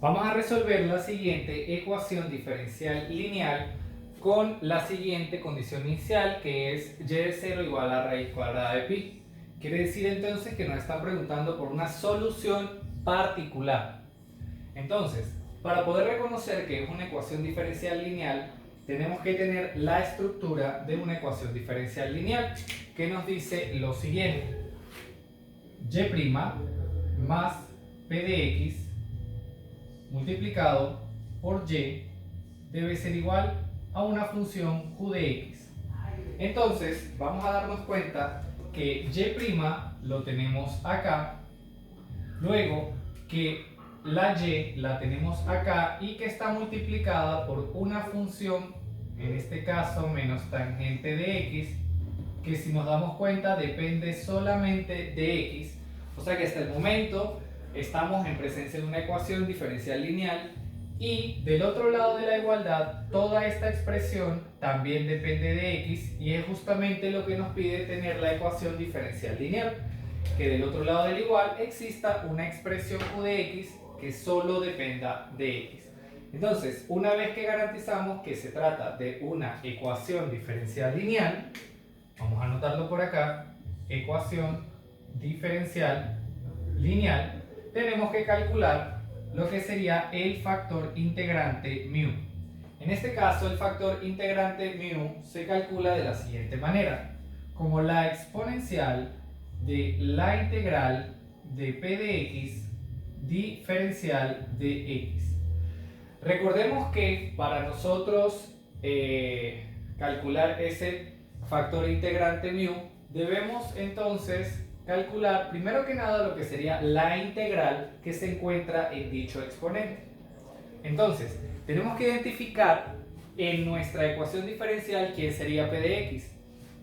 Vamos a resolver la siguiente ecuación diferencial lineal con la siguiente condición inicial, que es y de 0 igual a raíz cuadrada de pi. Quiere decir entonces que nos está preguntando por una solución particular. Entonces, para poder reconocer que es una ecuación diferencial lineal, tenemos que tener la estructura de una ecuación diferencial lineal, que nos dice lo siguiente: y' más p de x multiplicado por y debe ser igual a una función q de x. Entonces vamos a darnos cuenta que y' lo tenemos acá, luego que la y la tenemos acá y que está multiplicada por una función, en este caso menos tangente de x, que si nos damos cuenta depende solamente de x. O sea que hasta el momento estamos en presencia de una ecuación diferencial lineal y del otro lado de la igualdad toda esta expresión también depende de x, y es justamente lo que nos pide tener la ecuación diferencial lineal, que del otro lado del igual exista una expresión q de x que solo dependa de x. Entonces, una vez que garantizamos que se trata de una ecuación diferencial lineal, vamos a anotarlo por acá, ecuación diferencial lineal, tenemos que calcular lo que sería el factor integrante μ. En este caso, el factor integrante μ se calcula de la siguiente manera: como la exponencial de la integral de p de x diferencial de x. Recordemos que para nosotros calcular ese factor integrante μ, debemos entonces calcular primero que nada lo que sería la integral que se encuentra en dicho exponente. Entonces, tenemos que identificar en nuestra ecuación diferencial quién sería p de x.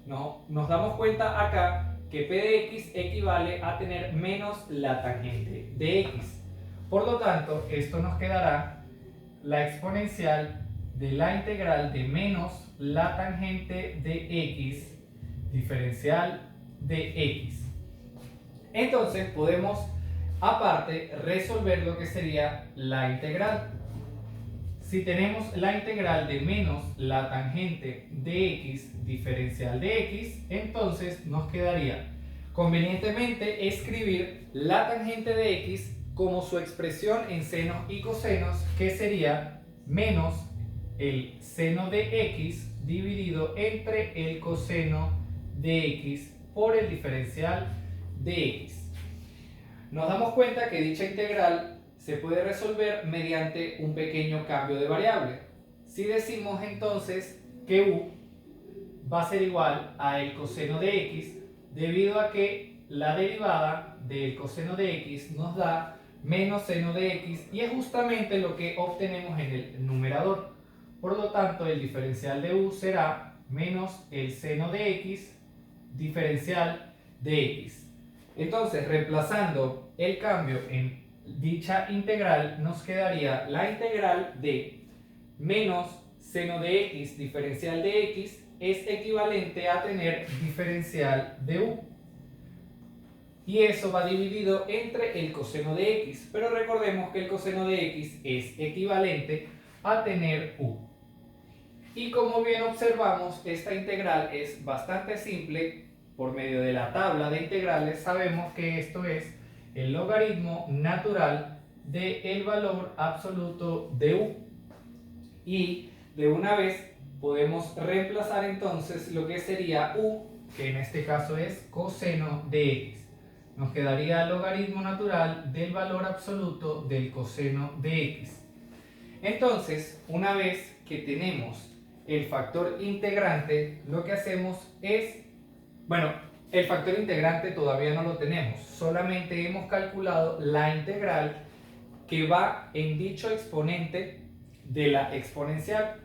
Nos damos cuenta acá que p de x equivale a tener menos la tangente de x. Por lo tanto, esto nos quedará la exponencial de la integral de menos la tangente de x diferencial de x. Entonces podemos aparte resolver lo que sería la integral. Si tenemos la integral de menos la tangente de x diferencial de x, entonces nos quedaría convenientemente escribir la tangente de x como su expresión en senos y cosenos, que sería menos el seno de x dividido entre el coseno de x por el diferencial de x. Nos damos cuenta que dicha integral se puede resolver mediante un pequeño cambio de variable. Si decimos entonces que u va a ser igual a el coseno de x, debido a que la derivada del coseno de x nos da menos seno de x, y es justamente lo que obtenemos en el numerador. Por lo tanto, el diferencial de u será menos el seno de x diferencial de x. Entonces, reemplazando el cambio en dicha integral, nos quedaría la integral de menos seno de x diferencial de x es equivalente a tener diferencial de u. Y eso va dividido entre el coseno de x. Pero recordemos que el coseno de x es equivalente a tener u. Y como bien observamos, esta integral es bastante simple. Por medio de la tabla de integrales sabemos que esto es el logaritmo natural del valor absoluto de u. Y de una vez podemos reemplazar entonces lo que sería u, que en este caso es coseno de x. Nos quedaría el logaritmo natural del valor absoluto del coseno de x. Entonces, una vez que tenemos el factor integrante, lo que hacemos es, bueno, el factor integrante todavía no lo tenemos, solamente hemos calculado la integral que va en dicho exponente de la exponencial.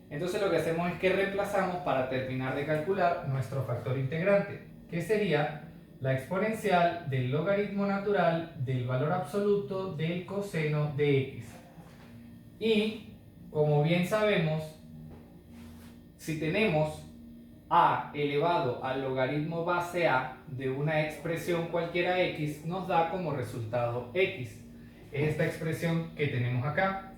Entonces lo que hacemos es que reemplazamos para terminar de calcular nuestro factor integrante, que sería la exponencial del logaritmo natural del valor absoluto del coseno de x. Y como bien sabemos, si tenemos a elevado al logaritmo base a de una expresión cualquiera x, nos da como resultado x. es esta expresión que tenemos acá,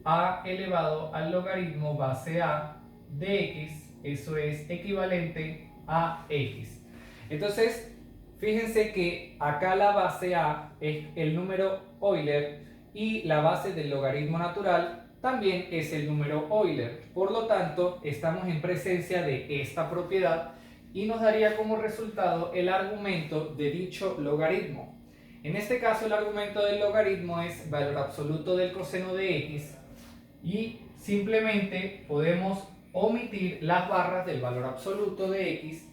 a elevado al logaritmo base a de x, eso es equivalente a x. Entonces, fíjense que acá la base a es el número Euler y la base del logaritmo natural también es el número Euler. Por lo tanto, estamos en presencia de esta propiedad y nos daría como resultado el argumento de dicho logaritmo. En este caso, el argumento del logaritmo es valor absoluto del coseno de x y simplemente podemos omitir las barras del valor absoluto de x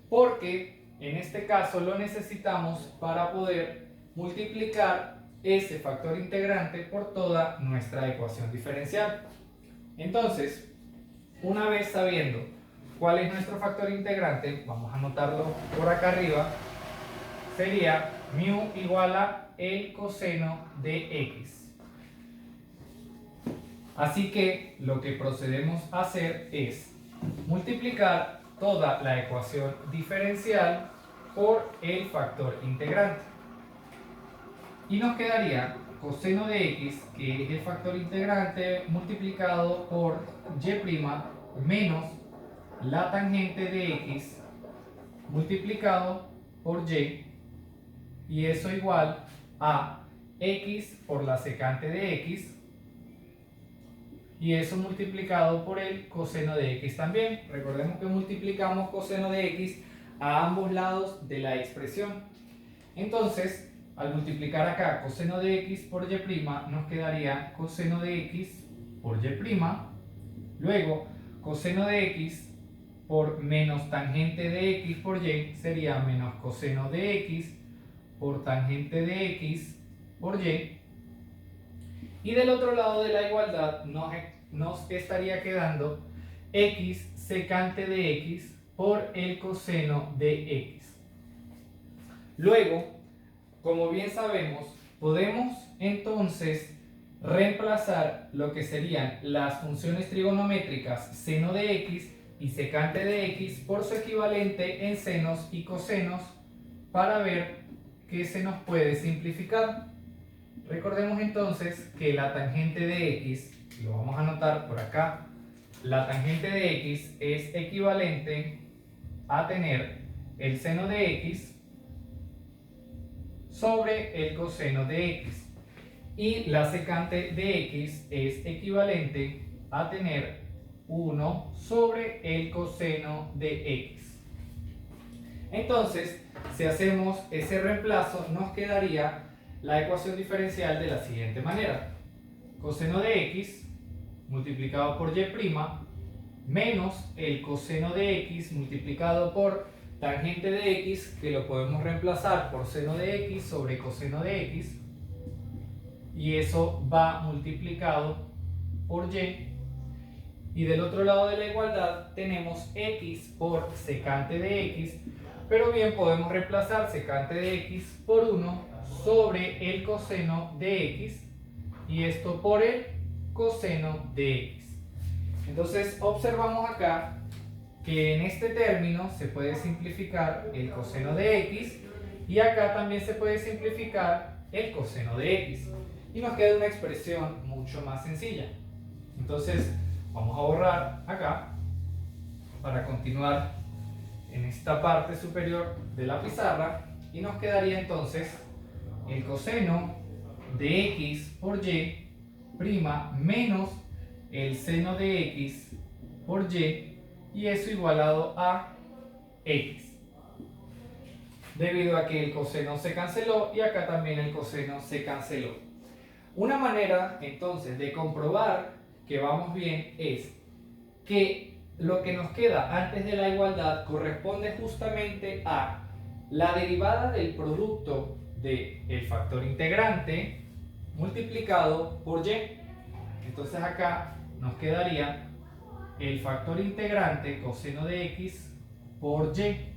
porque en este caso lo necesitamos para poder multiplicar ese factor integrante por toda nuestra ecuación diferencial. Entonces, una vez sabiendo cuál es nuestro factor integrante, vamos a anotarlo por acá arriba, sería mu igual a el coseno de x. Así que lo que procedemos a hacer es multiplicar toda la ecuación diferencial por el factor integrante. Y nos quedaría coseno de x, que es el factor integrante, multiplicado por y' menos la tangente de x multiplicado por y eso igual a x por la secante de x, y eso multiplicado por el coseno de x también. Recordemos que multiplicamos coseno de x a ambos lados de la expresión. Entonces, al multiplicar acá coseno de x por y', nos quedaría coseno de x por y', luego coseno de x por menos tangente de x por y sería menos coseno de x por tangente de x por y, y del otro lado de la igualdad nos estaría quedando x secante de x por el coseno de x. Luego, como bien sabemos, podemos entonces reemplazar lo que serían las funciones trigonométricas seno de x y secante de x por su equivalente en senos y cosenos para ver qué se nos puede simplificar. Recordemos entonces que la tangente de x, lo vamos a anotar por acá, la tangente de x es equivalente a tener el seno de x sobre el coseno de x, y la secante de x es equivalente a tener 1 sobre el coseno de x. Entonces, si hacemos ese reemplazo, nos quedaría la ecuación diferencial de la siguiente manera: coseno de x multiplicado por y' menos el coseno de x multiplicado por tangente de x, que lo podemos reemplazar por seno de x sobre coseno de x, y eso va multiplicado por y del otro lado de la igualdad tenemos x por secante de x, pero bien podemos reemplazar secante de x por 1 sobre el coseno de x, y esto por el coseno de x. Entonces observamos acá que en este término se puede simplificar el coseno de x, y acá también se puede simplificar el coseno de x, y nos queda una expresión mucho más sencilla. Entonces vamos a borrar acá para continuar en esta parte superior de la pizarra, y nos quedaría entonces el coseno de x por y' menos el seno de x por y eso igualado a x, debido a que el coseno se canceló y acá también el coseno se canceló. Una manera entonces de comprobar que vamos bien es que lo que nos queda antes de la igualdad corresponde justamente a la derivada del producto del factor integrante multiplicado por y. Entonces acá nos quedaría el factor integrante coseno de x por y,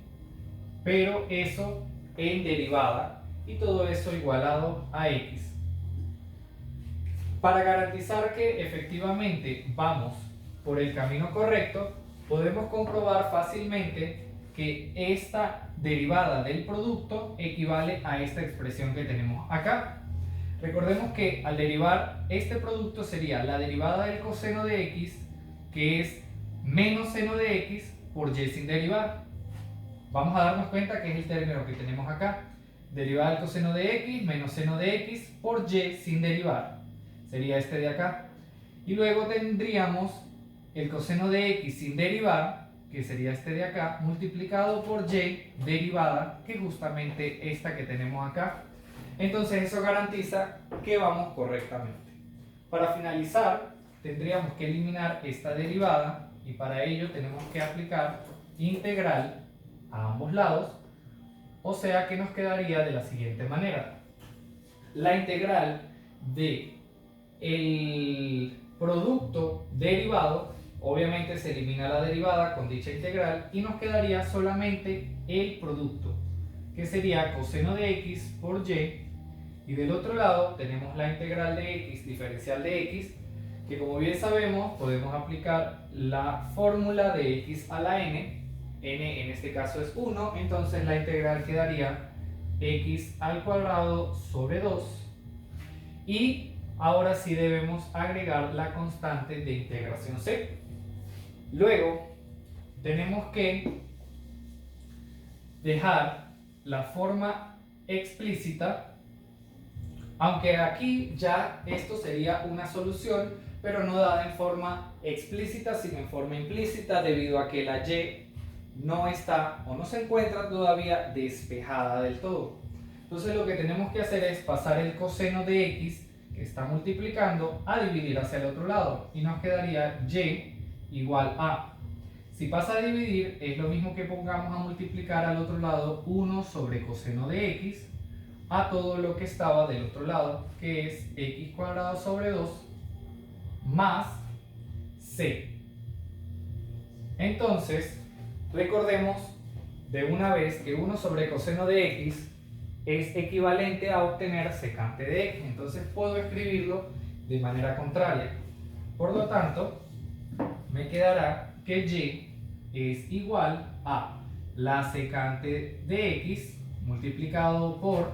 pero eso en derivada, y todo eso igualado a x. Para garantizar que efectivamente vamos por el camino correcto, podemos comprobar fácilmente que esta derivada del producto equivale a esta expresión que tenemos acá. Recordemos que al derivar este producto sería la derivada del coseno de x, que es menos seno de x por y sin derivar. Vamos a darnos cuenta que es el término que tenemos acá. Derivada del coseno de x menos seno de x por y sin derivar. Sería este de acá. Y luego tendríamos el coseno de x sin derivar, que sería este de acá, multiplicado por y derivada, que es justamente esta que tenemos acá. Entonces eso garantiza que vamos correctamente. Para finalizar, tendríamos que eliminar esta derivada y para ello tenemos que aplicar integral a ambos lados, o sea que nos quedaría de la siguiente manera. La integral de el producto derivado, obviamente se elimina la derivada con dicha integral y nos quedaría solamente el producto, que sería coseno de x por y, y del otro lado tenemos la integral de x, diferencial de x, que como bien sabemos podemos aplicar la fórmula de x a la n en este caso es 1, entonces la integral quedaría x al cuadrado sobre 2, y ahora sí debemos agregar la constante de integración c. Luego tenemos que dejar la forma explícita, aunque aquí ya esto sería una solución, pero no dada en forma explícita, sino en forma implícita, debido a que la y no está o no se encuentra todavía despejada del todo. Entonces lo que tenemos que hacer es pasar el coseno de x, que está multiplicando, a dividir hacia el otro lado, y nos quedaría y igual a, si pasa a dividir es lo mismo que pongamos a multiplicar al otro lado 1 sobre coseno de x a todo lo que estaba del otro lado, que es x cuadrado sobre 2 más c. Entonces recordemos de una vez que 1 sobre coseno de x es equivalente a obtener secante de x, entonces puedo escribirlo de manera contraria. Por lo tanto, me quedará que y es igual a la secante de x multiplicado por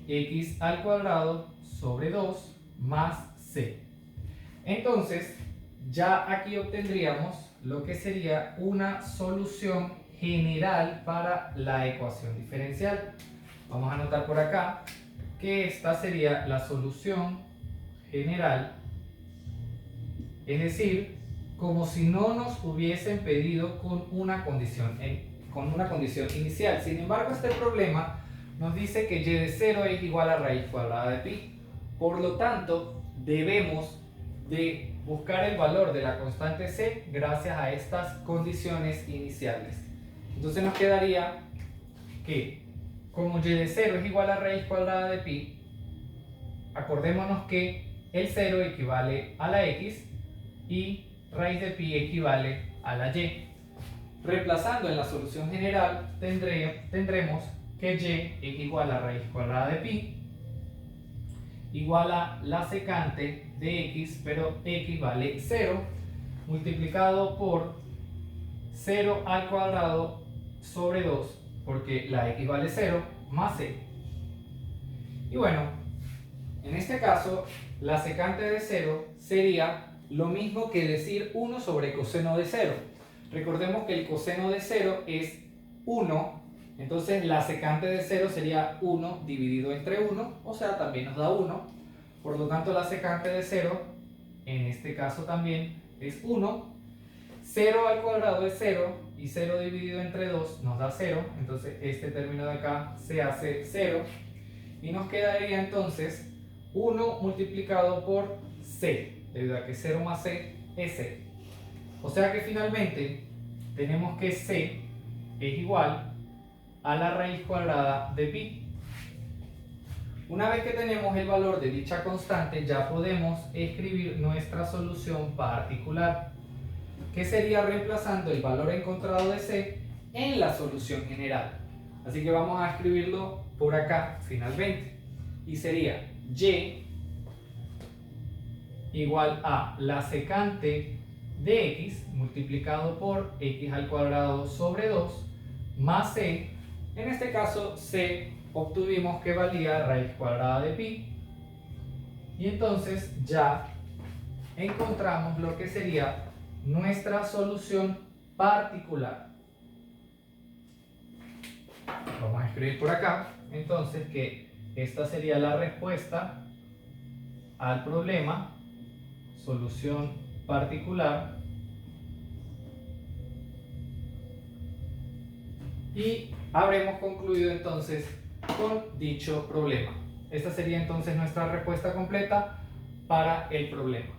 x al cuadrado sobre 2 más c. Entonces, ya aquí obtendríamos lo que sería una solución general para la ecuación diferencial. Vamos a anotar por acá que esta sería la solución general, es decir, como si no nos hubiesen pedido con una condición inicial. Sin embargo, este problema nos dice que y de 0 es igual a raíz cuadrada de pi. Por lo tanto, debemos de buscar el valor de la constante c gracias a estas condiciones iniciales. Entonces nos quedaría que como y de 0 es igual a raíz cuadrada de pi, acordémonos que el 0 equivale a la x y raíz de pi equivale a la y. Reemplazando en la solución general tendremos que y es igual a raíz cuadrada de pi igual a la secante de x, pero x vale 0, multiplicado por 0 al cuadrado sobre 2, porque la x vale 0, más c. Y bueno, en este caso, la secante de 0 sería lo mismo que decir 1 sobre coseno de 0. Recordemos que el coseno de 0 es 1, entonces la secante de 0 sería 1 dividido entre 1, o sea, también nos da 1. Por lo tanto, la secante de 0, en este caso también, es 1. 0 al cuadrado es 0, y 0 dividido entre 2 nos da 0. Entonces, este término de acá se hace 0. Y nos quedaría entonces 1 multiplicado por c, debido a que 0 más c es c. O sea que finalmente tenemos que c es igual a la raíz cuadrada de pi. Una vez que tenemos el valor de dicha constante, ya podemos escribir nuestra solución particular, que sería reemplazando el valor encontrado de c en la solución general. Así que vamos a escribirlo por acá finalmente, y sería y igual a la secante de x multiplicado por x al cuadrado sobre 2 más c. En este caso c obtuvimos que valía raíz cuadrada de pi, Y entonces ya encontramos lo que sería nuestra solución particular. Vamos a escribir por acá, entonces, que esta sería la respuesta al problema, solución particular, y habremos concluido entonces con dicho problema. Esta sería entonces nuestra respuesta completa para el problema.